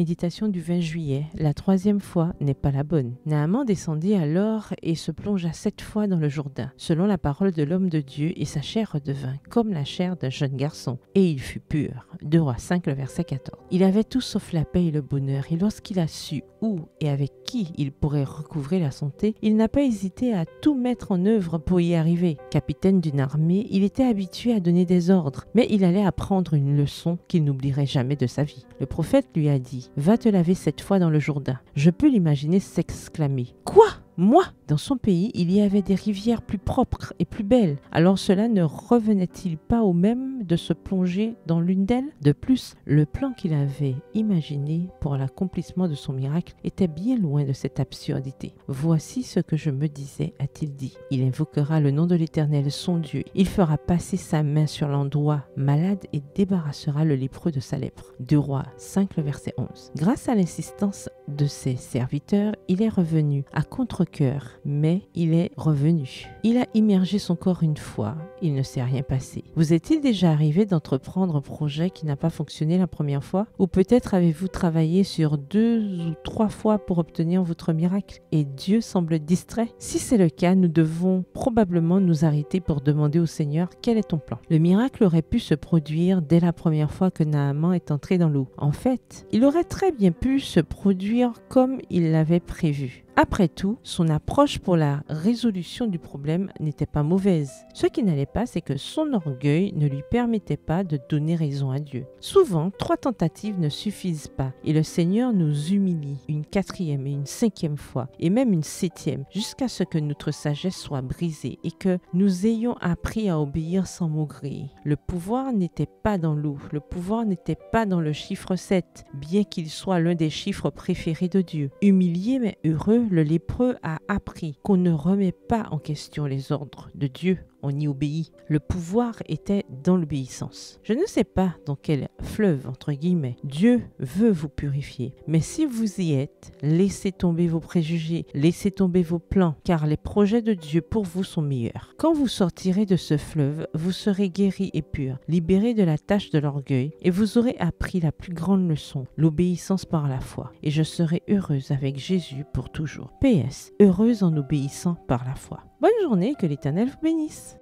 Méditation du 20 juillet. La troisième fois n'est pas la bonne. Naaman descendit alors et se plongea 7 fois dans le Jourdain, selon la parole de l'homme de Dieu, et sa chair redevint comme la chair d'un jeune garçon, et il fut pur. 2 Rois 5, le verset 14. Il avait tout sauf la paix et le bonheur, et lorsqu'il a su où et avec qui il pourrait recouvrer la santé, il n'a pas hésité à tout mettre en œuvre pour y arriver. Capitaine d'une armée, il était habitué à donner des ordres, mais il allait apprendre une leçon qu'il n'oublierait jamais de sa vie. Le prophète lui a dit « Va te laver 7 fois dans le Jourdain ». Je peux l'imaginer s'exclamer « Quoi ? Moi ?» Dans son pays, il y avait des rivières plus propres et plus belles. Alors cela ne revenait-il pas au même de se plonger dans l'une d'elles? De plus, le plan qu'il avait imaginé pour l'accomplissement de son miracle était bien loin de cette absurdité. « Voici ce que je me disais, a-t-il dit. Il invoquera le nom de l'Éternel, son Dieu. Il fera passer sa main sur l'endroit malade et débarrassera le lépreux de sa lèpre. » 2 Rois 5, le verset 11. Grâce à l'insistance de ses serviteurs, il est revenu à contre-cœur, mais il est revenu. Il a immergé son corps une fois, il ne s'est rien passé. Vous est-il déjà arrivé d'entreprendre un projet qui n'a pas fonctionné la première fois? Ou peut-être avez-vous travaillé sur 2 ou 3 fois pour obtenir votre miracle et Dieu semble distrait? Si c'est le cas, nous devons probablement nous arrêter pour demander au Seigneur quel est ton plan. Le miracle aurait pu se produire dès la première fois que Naaman est entré dans l'eau. En fait, il aurait très bien pu se produire comme il l'avait prévu. Après tout, son approche pour la résolution du problème n'était pas mauvaise. Ce qui n'allait pas, c'est que son orgueil ne lui permettait pas de donner raison à Dieu. Souvent, 3 tentatives ne suffisent pas et le Seigneur nous humilie une 4e et une 5e fois et même une 7e jusqu'à ce que notre sagesse soit brisée et que nous ayons appris à obéir sans maugréer. Le pouvoir n'était pas dans l'eau, le pouvoir n'était pas dans le chiffre 7, bien qu'il soit l'un des chiffres préférés de Dieu. Humilié mais heureux, le lépreux a appris qu'on ne remet pas en question les ordres de Dieu, on y obéit. Le pouvoir était dans l'obéissance. Je ne sais pas dans quel fleuve, entre guillemets, Dieu veut vous purifier. Mais si vous y êtes, laissez tomber vos préjugés, laissez tomber vos plans, car les projets de Dieu pour vous sont meilleurs. Quand vous sortirez de ce fleuve, vous serez guéri et pur, libéré de la tâche de l'orgueil, et vous aurez appris la plus grande leçon, l'obéissance par la foi. Et je serai heureuse avec Jésus pour toujours. PS, heureuse en obéissant par la foi. Bonne journée, que l'Éternel vous bénisse.